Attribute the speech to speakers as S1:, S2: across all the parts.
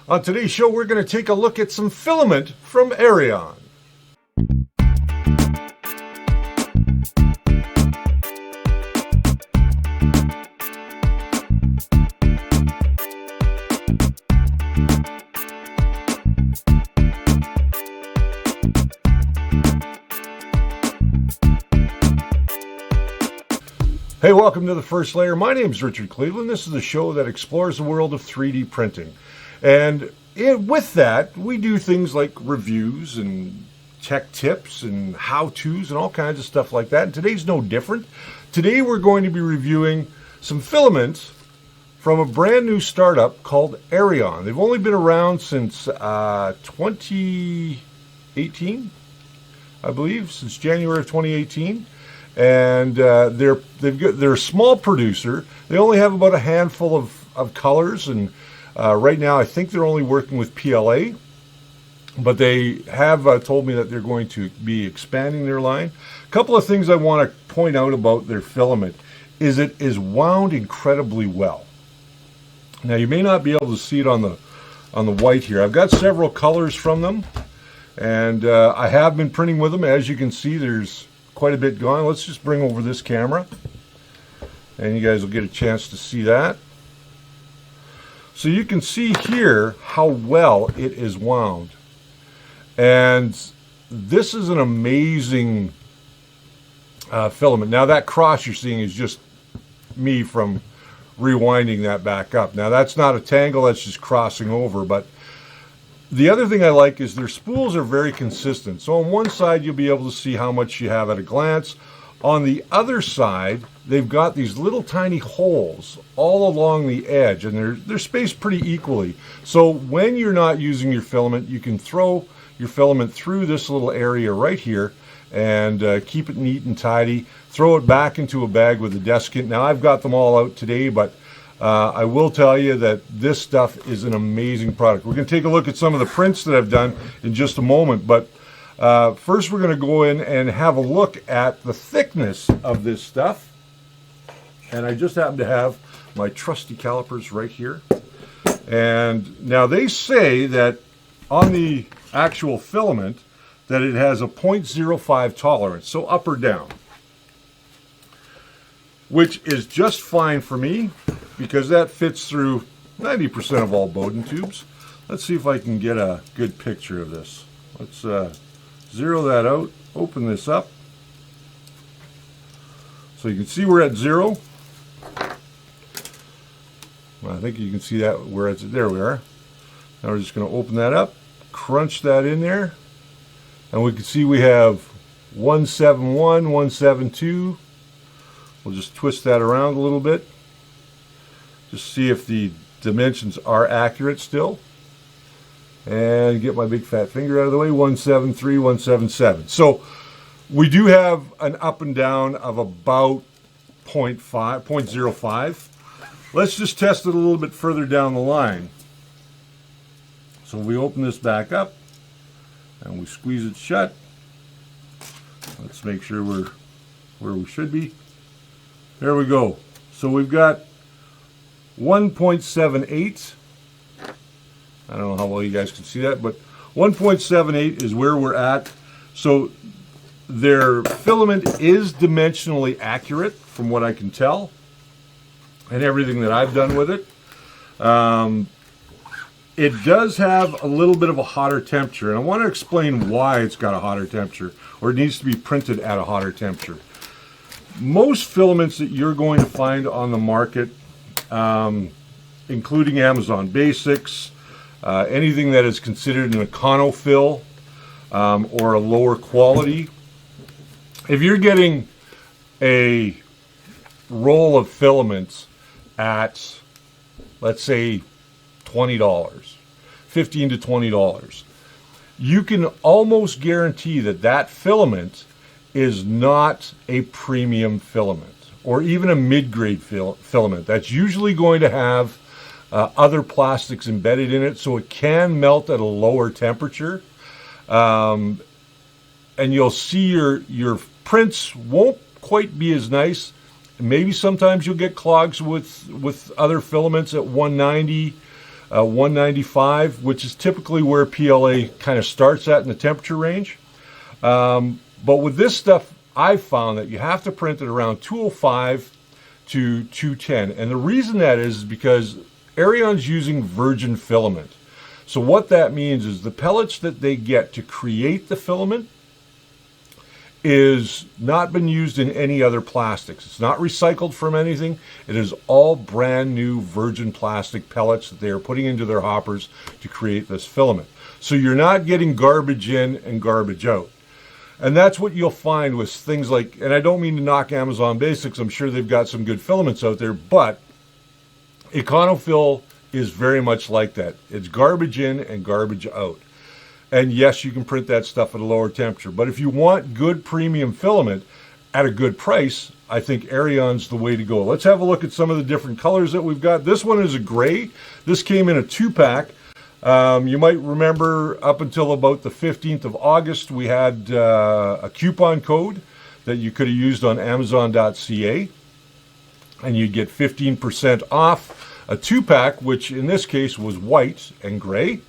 S1: On today's show, we're going to take a look at some filament from Eryone. Hey, welcome to The First Layer. My name is Richard Cleveland. This is a show that explores the world of 3D printing. And with that, we do things like reviews and tech tips and how-tos and all kinds of stuff like that. And today's no different. Today we're going to be reviewing some filaments from a brand new startup called Eryone. They've only been around since 2018, I believe, since January of 2018. And they're a small producer. They only have about a handful of colors, and right now I think they're only working with PLA, but they have told me that they're going to be expanding their line. A couple of things I want to point out about their filament is it is wound incredibly well. Now you may not be able to see it on the white here. I've got several colors from them, and I have been printing with them. As you can see, there's quite a bit gone. Let's just bring over this camera and you guys will get a chance to see that. So you can see here how well it is wound, and this is an amazing filament. Now that cross you're seeing is just me from rewinding that back up. Now that's not a tangle, that's just crossing over. But the other thing I like is their spools are very consistent. So on one side, you'll be able to see how much you have at a glance. On the other side, they've got these little tiny holes all along the edge, and they're spaced pretty equally. So when you're not using your filament, you can throw your filament through this little area right here and keep it neat and tidy. Throw it back into a bag with a desiccant. Now I've got them all out today, but I will tell you that this stuff is an amazing product. We're going to take a look at some of the prints that I've done in just a moment, but first we're going to go in and have a look at the thickness of this stuff. And I just happen to have my trusty calipers right here. And now they say that on the actual filament that it has a 0.05 tolerance, so up or down, which is just fine for me, because that fits through 90% of all Bowden tubes. Let's see if I can get a good picture of this. Let's zero that out, open this up. So you can see we're at 0. Well, I think you can see that where it's, there we are. Now we're just going to open that up, crunch that in there, and we can see we have 171, 172. We'll just twist that around a little bit. Just see if the dimensions are accurate still. And get my big fat finger out of the way. 173, 177. So we do have an up and down of about 0.05. Let's just test it a little bit further down the line. So we open this back up and we squeeze it shut. Let's make sure we're where we should be. There we go. So we've got 1.78. I don't know how well you guys can see that, but 1.78 is where we're at. So their filament is dimensionally accurate from what I can tell, and everything that I've done with it. It does have a little bit of a hotter temperature, and I want to explain why it's got a hotter temperature, or it needs to be printed at a hotter temperature. Most filaments that you're going to find on the market, including Amazon Basics, anything that is considered an econofill or a lower quality, if you're getting a roll of filaments at, let's say, $20, $15 to $20, you can almost guarantee that that filament is not a premium filament or even a mid-grade filament. That's usually going to have other plastics embedded in it, so it can melt at a lower temperature. And you'll see your prints won't quite be as nice. Maybe sometimes you'll get clogs with other filaments at 190. 195, which is typically where PLA kind of starts at in the temperature range. But with this stuff, I've found that you have to print it around 205 to 210. And the reason that is because Eryone's using virgin filament. So what that means is the pellets that they get to create the filament is not been used in any other plastics. It's not recycled from anything. It is all brand new virgin plastic pellets that they are putting into their hoppers to create this filament. So you're not getting garbage in and garbage out. And that's what you'll find with things like, and I don't mean to knock Amazon Basics, I'm sure they've got some good filaments out there, but EconoFill is very much like that. It's garbage in and garbage out. And yes, you can print that stuff at a lower temperature. But if you want good premium filament at a good price, I think Eryone's the way to go. Let's have a look at some of the different colors that we've got. This one is a gray. This came in a 2-pack. You might remember up until about the 15th of August, we had a coupon code that you could have used on Amazon.ca, and you'd get 15% off a 2-pack, which in this case was white and gray,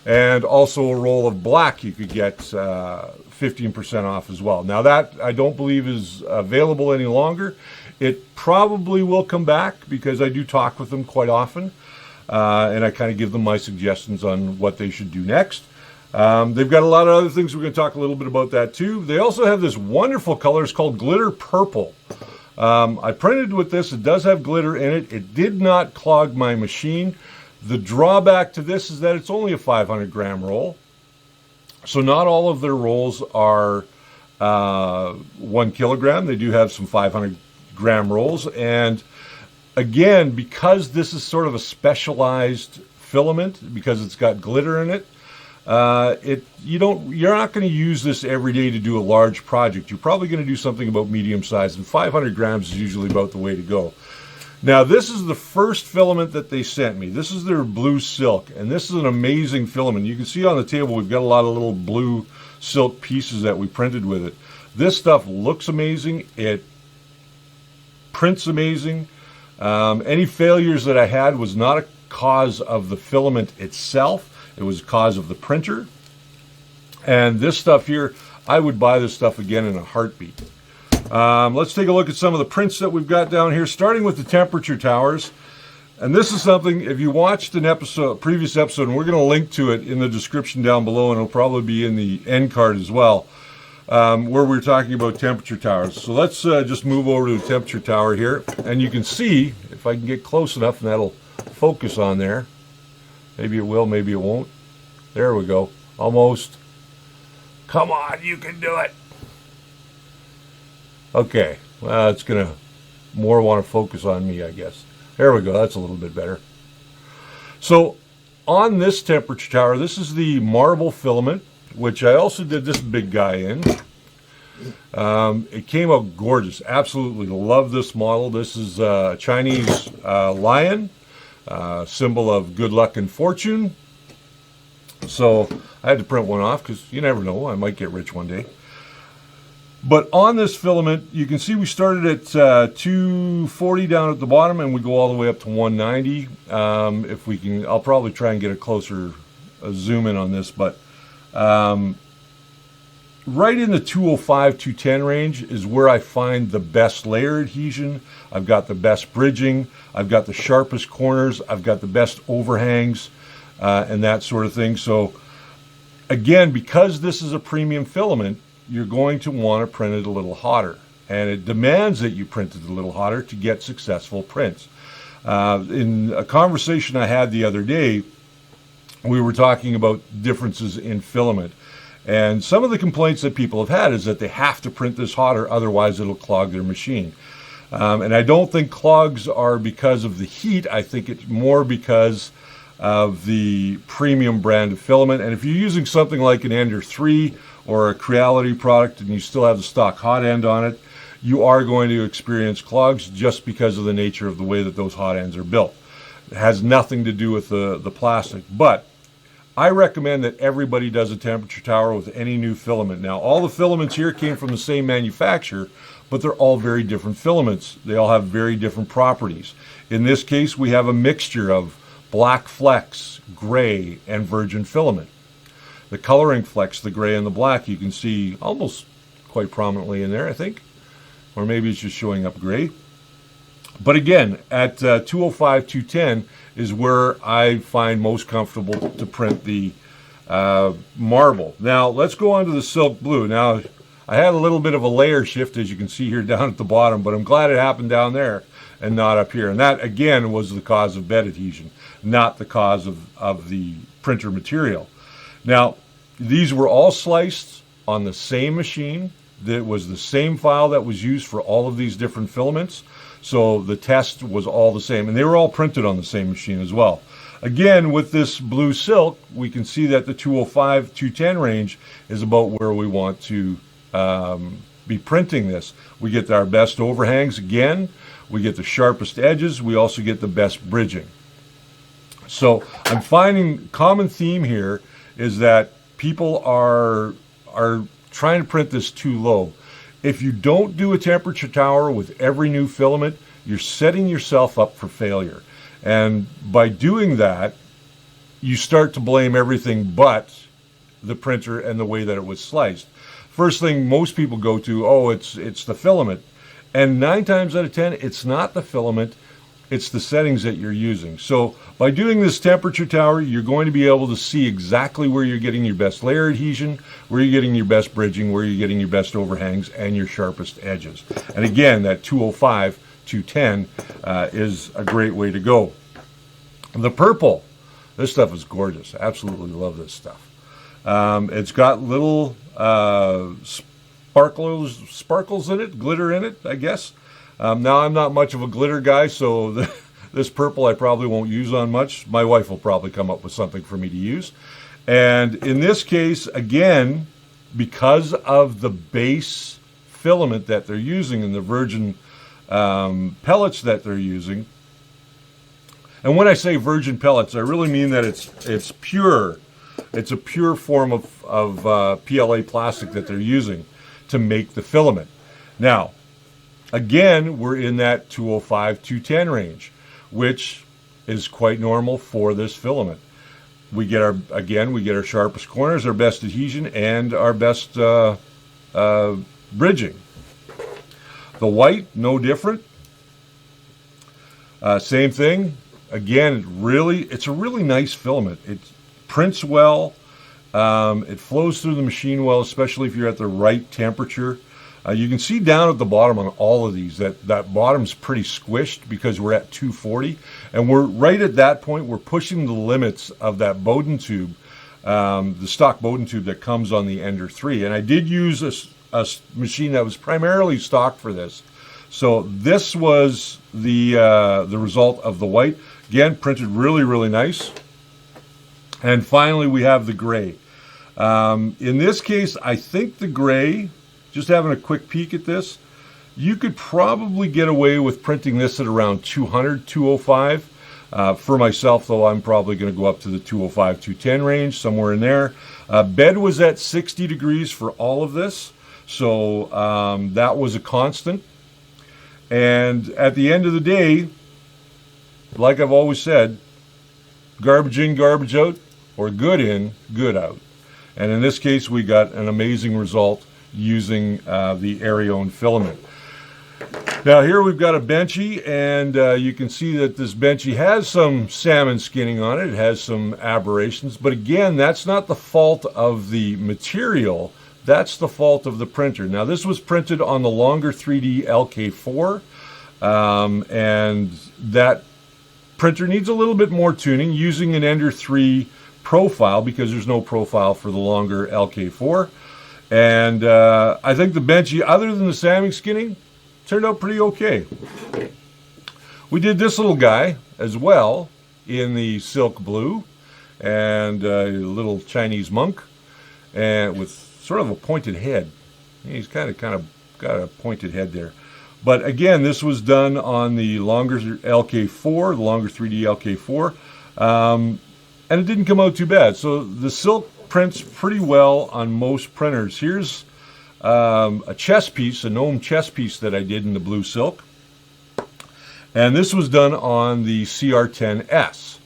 S1: and also a roll of black you could get 15% off as well. Now that I don't believe is available any longer. It probably will come back because I do talk with them quite often. And I kind of give them my suggestions on what they should do next. They've got a lot of other things. We're going to talk a little bit about that too. They also have this wonderful color. It's called Glitter Purple. I printed with this. It does have glitter in it. It did not clog my machine. The drawback to this is that it's only a 500 gram roll. So not all of their rolls are 1 kilogram. They do have some 500 gram rolls. And again, because this is sort of a specialized filament, because it's got glitter in it, you're not going to use this every day to do a large project. You're probably going to do something about medium size, and 500 grams is usually about the way to go. Now, this is the first filament that they sent me. This is their blue silk, and this is an amazing filament. You can see on the table we've got a lot of little blue silk pieces that we printed with it. This stuff looks amazing. It prints amazing. Any failures that I had was not a cause of the filament itself. It was a cause of the printer. And this stuff here, I would buy this stuff again in a heartbeat. Let's take a look at some of the prints that we've got down here, starting with the temperature towers. And this is something, if you watched an previous episode, and we're going to link to it in the description down below, and it'll probably be in the end card as well, where we're talking about temperature towers. So let's just move over to the temperature tower here. And you can see, if I can get close enough, and that'll focus on there. Maybe it will, maybe it won't. There we go. Almost. Come on, you can do it. Okay, well, it's going to more want to focus on me, I guess. There we go, that's a little bit better. So on this temperature tower, this is the marble filament, which I also did this big guy in. It came out gorgeous. Absolutely love this model. This is a Chinese lion, symbol of good luck and fortune. So I had to print one off because you never know, I might get rich one day. But on this filament, you can see we started at 240 down at the bottom, and we go all the way up to 190. If we can, I'll probably try and get a closer zoom in on this, but right in the 205, 210 range is where I find the best layer adhesion. I've got the best bridging. I've got the sharpest corners. I've got the best overhangs and that sort of thing. So again, because this is a premium filament, you're going to want to print it a little hotter. And it demands that you print it a little hotter to get successful prints. In a conversation I had the other day, we were talking about differences in filament. And some of the complaints that people have had is that they have to print this hotter, otherwise it'll clog their machine. And I don't think clogs are because of the heat. I think it's more because of the premium brand of filament. And if you're using something like an Ender 3 or a Creality product and you still have the stock hot end on it, you are going to experience clogs just because of the nature of the way that those hot ends are built. It has nothing to do with the plastic. But I recommend that everybody does a temperature tower with any new filament. Now, all the filaments here came from the same manufacturer, but they're all very different filaments. They all have very different properties. In this case, we have a mixture of black flecks, gray, and virgin filament. The coloring flecks, the gray and the black, you can see almost quite prominently in there, I think. Or maybe it's just showing up gray. But again, at 205, 210 is where I find most comfortable to print the marble. Now, let's go on to the silk blue. Now, I had a little bit of a layer shift, as you can see here down at the bottom, but I'm glad it happened down there and not up here. And that, again, was the cause of bed adhesion, not the cause of the printer material. Now, these were all sliced on the same machine. That was the same file that was used for all of these different filaments. So the test was all the same, and they were all printed on the same machine as well. Again, with this blue silk, we can see that the 205, 210 range is about where we want to be printing this. We get our best overhangs again, we get the sharpest edges, we also get the best bridging. So I'm finding common theme here is that people are trying to print this too low. If you don't do a temperature tower with every new filament, you're setting yourself up for failure. And by doing that, you start to blame everything but the printer and the way that it was sliced. First thing most people go to, oh, it's the filament. And 9 times out of 10, it's not the filament, it's the settings that you're using. So by doing this temperature tower, you're going to be able to see exactly where you're getting your best layer adhesion, where you're getting your best bridging, where you're getting your best overhangs, and your sharpest edges. And again, that 205, 210 is a great way to go. The purple, this stuff is gorgeous. Absolutely love this stuff. It's got little sparkles in it, glitter in it, I guess. Now, I'm not much of a glitter guy, so this purple I probably won't use on much. My wife will probably come up with something for me to use. And in this case, again, because of the base filament that they're using and the virgin pellets that they're using, and when I say virgin pellets, I really mean that it's pure. It's a pure form of PLA plastic that they're using to make the filament. Now, again, we're in that 205, 210 range, which is quite normal for this filament. We get our sharpest corners, our best adhesion, and our best bridging. The white, no different. Same thing. Again, it's a really nice filament. It prints well. It flows through the machine well, especially if you're at the right temperature. You can see down at the bottom on all of these that bottom's pretty squished because we're at 240. And we're right at that point, we're pushing the limits of that Bowden tube, the stock Bowden tube that comes on the Ender 3. And I did use a machine that was primarily stock for this. So this was the result of the white. Again, printed really, really nice. And finally, we have the gray. In this case, I think the gray, just having a quick peek at this, you could probably get away with printing this at around 200, 205. For myself, though, I'm probably going to go up to the 205, 210 range, somewhere in there. Bed was at 60 degrees for all of this, so that was a constant. And at the end of the day, like I've always said, garbage in, garbage out, or good in, good out. And in this case, we got an amazing result using the Eryone Filament. Now here we've got a benchy, and you can see that this benchy has some salmon skinning on it. It has some aberrations, but again, that's not the fault of the material. That's the fault of the printer. Now this was printed on the longer 3D LK4, and that printer needs a little bit more tuning using an Ender 3 profile because there's no profile for the longer LK4. And I think the benchy, other than the salmon skinning, turned out pretty okay. We did this little guy as well in the silk blue, and a little Chinese monk, and with sort of a pointed head. He's kind of got a pointed head there. But again, this was done on the longer LK4, the longer 3D LK4, and it didn't come out too bad. So the silk prints pretty well on most printers. Here's a chess piece, a gnome chess piece that I did in the blue silk. And this was done on the CR10S.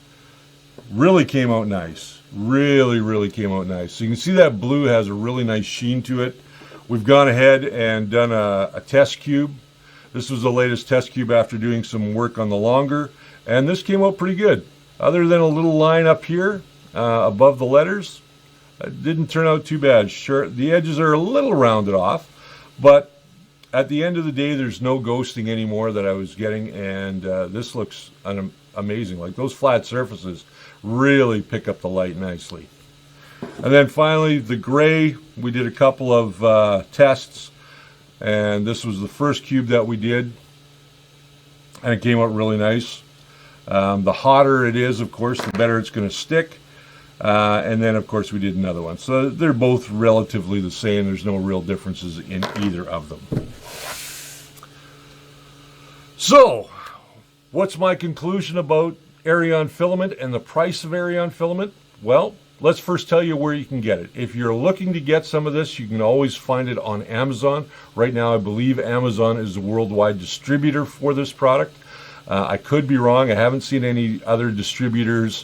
S1: really came out nice. Really came out nice. So you can see that blue has a really nice sheen to it. We've gone ahead and done a test cube. This was the latest test cube after doing some work on the longer, and this came out pretty good. Other than a little line up here above the letters, it didn't turn out too bad. Sure, the edges are a little rounded off, but at the end of the day, there's no ghosting anymore that I was getting, and this looks amazing. Like, those flat surfaces really pick up the light nicely. And then finally, the gray, we did a couple of tests, and this was the first cube that we did, and it came out really nice. The hotter it is, of course, the better it's going to stick. And then, of course, we did another one. So they're both relatively the same. There's no real differences in either of them. So, what's my conclusion about Eryone Filament and the price of Eryone Filament? Well, let's first tell you where you can get it. If you're looking to get some of this, you can always find it on Amazon. Right now, I believe Amazon is the worldwide distributor for this product. I could be wrong. I haven't seen any other distributors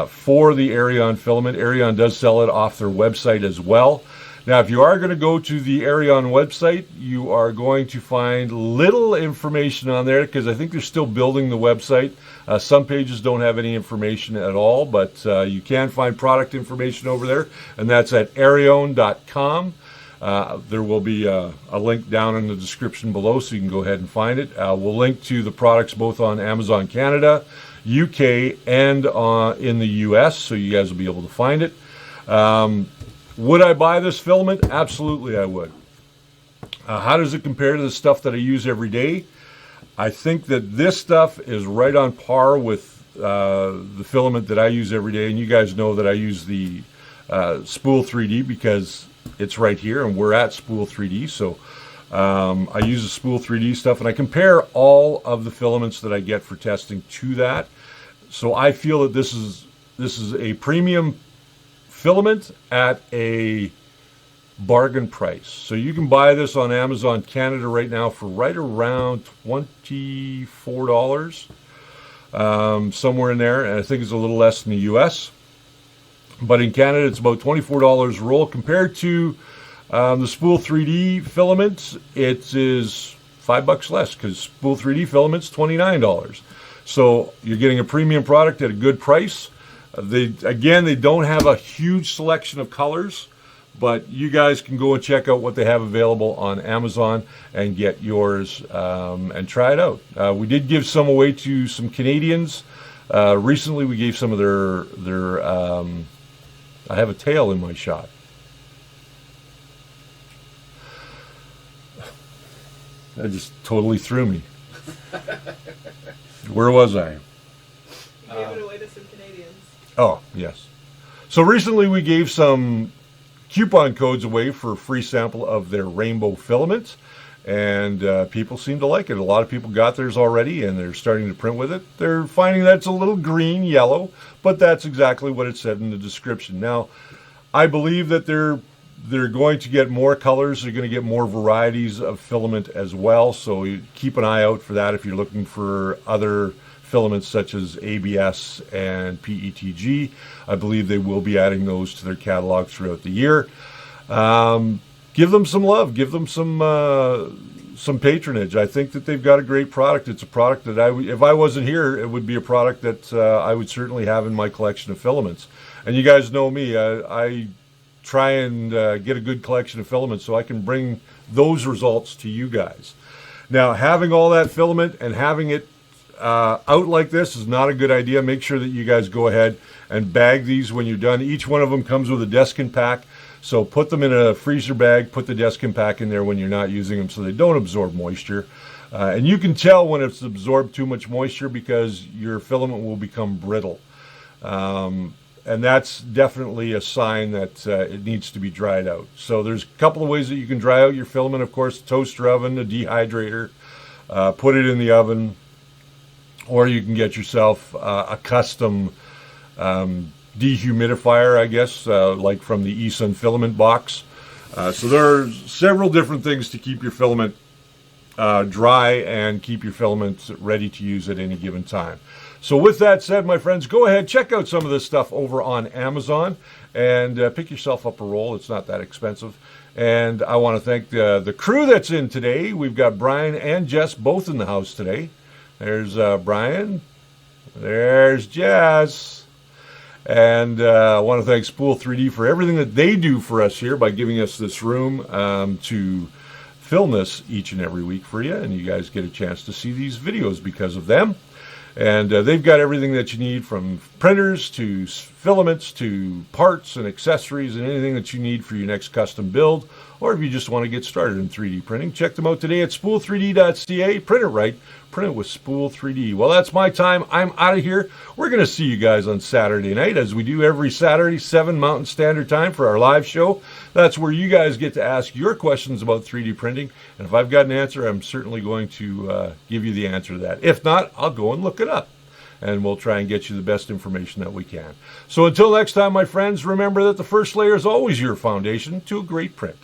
S1: for the Eryone Filament. Eryone does sell it off their website as well. Now, if you are going to go to the Eryone website, you are going to find little information on there because I think they're still building the website. Some pages don't have any information at all, but you can find product information over there, and that's at eryone.com. There will be a link down in the description below, so you can go ahead and find it. We'll link to the products both on Amazon Canada, UK, and in the US, so you guys will be able to find it. Would I buy this filament? Absolutely, I would. How does it compare to the stuff that I use every day? I think that this stuff is right on par with the filament that I use every day, and you guys know that I use the Spool 3D because it's right here, and we're at Spool 3D, so I use the Spool 3D stuff, and I compare all of the filaments that I get for testing to that. So I feel that this is a premium filament at a bargain price. So you can buy this on Amazon Canada right now for right around $24, somewhere in there, and I think it's a little less in the US. But in Canada, it's about $24 a roll. Compared to the Spool 3D filament, it is $5 less because Spool 3D filament's $29. So you're getting a premium product at a good price. They don't have a huge selection of colors, but you guys can go and check out what they have available on Amazon and get yours and try it out. We did give some away to some Canadians. Recently, we gave some of their I have a tail in my shot. That just totally threw me. Where was I?
S2: You gave it away to some Canadians.
S1: Oh, yes. So recently we gave some coupon codes away for a free sample of their rainbow filament, and people seem to like it. A lot of people got theirs already, and they're starting to print with it. They're finding that it's a little green, yellow, but that's exactly what it said in the description. Now, I believe that they're going to get more colors. They're going to get more varieties of filament as well, so you keep an eye out for that if you're looking for other filaments such as ABS and PETG. I believe they will be adding those to their catalog throughout the year. Give them some love. Give them some patronage. I think that they've got a great product. It's a product that if I wasn't here, it would be a product that I would certainly have in my collection of filaments. And you guys know me. I try and get a good collection of filaments so I can bring those results to you guys. Now, having all that filament and having it out like this is not a good idea. Make sure that you guys go ahead and bag these when you're done. Each one of them comes with a deskin pack, so put them in a freezer bag, put the deskin pack in there when you're not using them so they don't absorb moisture. And you can tell when it's absorbed too much moisture because your filament will become brittle. And that's definitely a sign that it needs to be dried out. So there's a couple of ways that you can dry out your filament. Of course, a toaster oven, a dehydrator, put it in the oven, or you can get yourself a custom dehumidifier, I guess, like from the eSun filament box. So there are several different things to keep your filament dry and keep your filament ready to use at any given time. So with that said, my friends, go ahead, check out some of this stuff over on Amazon and pick yourself up a roll. It's not that expensive. And I want to thank the crew that's in today. We've got Brian and Jess both in the house today. There's Brian. There's Jess. And I want to thank Spool 3D for everything that they do for us here by giving us this room to film this each and every week for you. And you guys get a chance to see these videos because of them. And they've got everything that you need, from printers to filaments to parts and accessories and anything that you need for your next custom build, or if you just want to get started in 3D printing. Check them out today at spool3d.ca. Print it right. Print it with Spool 3D. Well, that's my time. I'm out of here. We're going to see you guys on Saturday night, as we do every Saturday, 7 Mountain Standard Time, for our live show. That's where you guys get to ask your questions about 3D printing. And if I've got an answer, I'm certainly going to give you the answer to that. If not, I'll go and look it up, and we'll try and get you the best information that we can. So until next time, my friends, remember that the first layer is always your foundation to a great print.